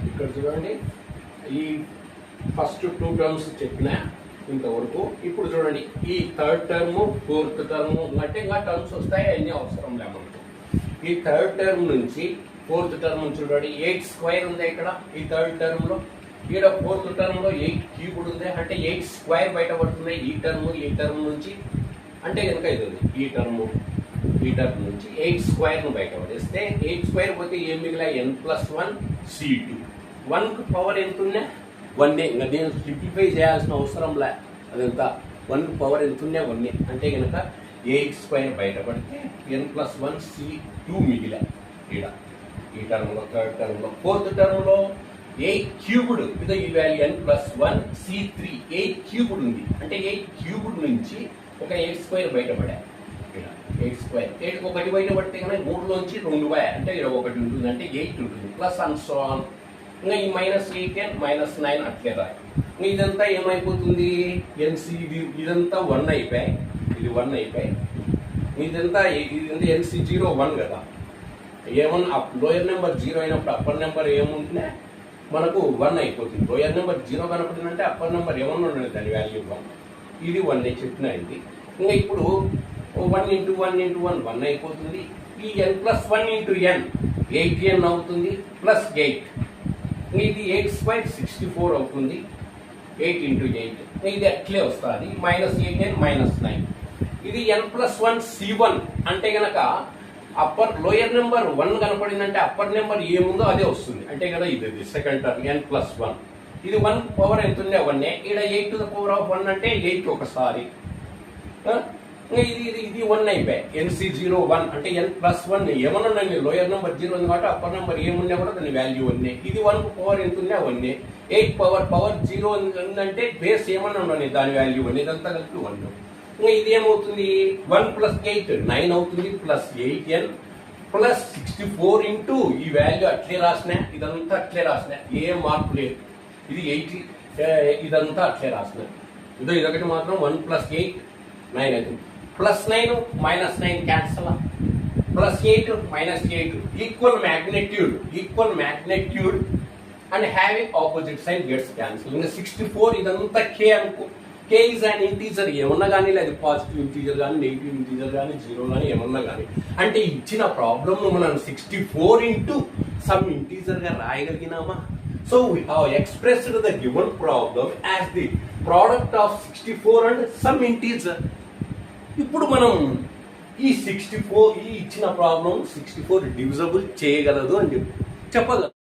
ఇక్కడ చూడండి, ఈ ఫస్ట్ 2 టర్మ్స్ చెప్పిన ఇంతవరకు. ఇప్పుడు చూడండి, ఈ థర్డ్ టర్మ్, ఫోర్త్ టర్మ్ అంటే ఇంకా టర్మ్స్ వస్తాయి, అన్నీ అవసరం లే మనకు. ఈ థర్డ్ టర్మ్ నుంచి ఫోర్త్ టర్మ్ చూడండి, 8 స్క్వేర్ ఉంది ఇక్కడ ఈ థర్డ్ టర్మ్ లో. ఇక్కడ ఫోర్త్ టర్మ్ లో 8 క్యూబ్డ్ ఉంది, అంటే 8 స్క్వేర్ బయట పడుతున్నాయి ఈ టర్మ్ నుంచి. అంటే కనుక ఇది ఉంది, ఈ టర్మ్ నుంచి 8 స్క్వేర్ ను బయట పడేస్తే 8 స్క్వేర్ పోతే ఏం మిగిలా, n+1 C2. 1కు పవర్ ఎంత ఉన్నా 1. ఇంకా నేను సింప్లిఫై చేయాల్సిన అవసరం లే, అదంతా 1కు పవర్ ఎంత ఉన్నా 1. అంటే కనుక 8 స్క్వేర్ బయటపడితే n+1 C2 మిగిలా ఇక్కడ ఈ టర్మ్లో. థర్డ్ టర్మ్లో ఫోర్త్ టర్మ్లో 8 క్యూబ్డ్, ఇది ఈ వాల్యూ n+1 C3. 8 క్యూబ్డ్ ఉంది, అంటే 8 క్యూబ్డ్ నుంచి ఒక 8 స్క్వేర్ బయటపడా. ఇక్కడ 8 స్క్వేర్, 8 ఒకటి బయటపడితే కనుక 3లోంచి 2 పోయా, అంటే ఇక్కడ 1 ఉంటుంది, అంటే 8 ఉంటుంది. Plus and so on. ఇంకా ఈ -8 -9 అట్లే రాయి. ఇంకా ఇదంతా ఏమైపోతుంది, ఇదంతా 1 అయిపోయాయి, ఇది 1 అయిపోయాయి. ఇదంతా NC0 1 కదా. ఏమన్నా లోయర్ నెంబర్ 0 అయినప్పుడు అప్పర్ నెంబర్ ఏముంటుందే మనకు 1 అయిపోతుంది. లోయర్ నెంబర్ 0 కనపడిందంటే అప్పర్ నెంబర్ ఏమన్నా ఉండదు, దాని వాల్యూ 1. ఇది 1 చెప్పిన ఇది. ఇంకా ఇప్పుడు 1 × 1 × 1 1 అయిపోతుంది. ఈ n+1 × n 8n అవుతుంది, ప్లస్ 8. ఇది 8 స్క్వేర్ 64 అవుతుంది, 8 × 8. ఇది అట్లే వస్తుంది, -8n -9. ఇది n+1 C1 అంటే గనక అప్పర్ లోయర్ నెంబర్ 1 కనపడిందంటే అప్పర్ నెంబర్ ఏముందో అదే వస్తుంది. అంటే కదా ఇది సెకండ్ టర్మ్ n+1. ఇది 1 పవర్ ఎంత ఉండే 1. ఇక్కడ 8⁴1 అంటే 8 ఒకసారి. ఇది 1 అయిపోయాయి, NC0 1 అంటే n+1. ఏమన్నా ఉండండి, లోయర్ నెంబర్ 0 ఉంది కాబట్టి అప్పర్ నెంబర్ ఏమున్నా కూడా దాని వాల్యూ 1. ఇది 1 పవర్ ఎంత ఉన్నా 1. 8 పవర్ 0 ఉందంటే బేస్ ఏమన్నా ఉండండి, దాని వాల్యూ 1. ఇదంతా కలిపి 1. ఇంకా ఇది ఏమవుతుంది, 1 + 8 9 అవుతుంది, ప్లస్ 8n ప్లస్ 64 ఇంటూ ఈ వాల్యూ అట్లే రాసిన, ఇదంతా అట్లే రాసిన, ఏం మార్పు లేదు. ఇది 80, ఇదంతా అట్లే రాసిన. ఇదొకటి మాత్రం 1 + 8 9 అవుతుంది. +9 -9 cancel, +8 -8 equal magnitude and having opposite sign gets cancel. ఇంకా 64 ఇదంతా K అనుకో. K ఈజ్ అన్ ఇంటీజర్, ఏమన్నా కానీ, లేదు పాజిటివ్ ఇంటీజర్ కానీ, నెగిటివ్ ఇంటీజర్ కానీ, 0 కానీ ఏమన్నా కానీ. అంటే ఇచ్చిన ప్రాబ్లమ్ మనం 64 ఇంటూ సమ్ ఇంటీజర్ గా రాయగలిగినామా? So we have expressed the given problem as the product of 64 and some integer. ఇప్పుడు మనం ఈ 64 ఈ ఇచ్చిన ప్రాబ్లం 64 డివిజబుల్ చేయగలదు అని చెప్పగలం.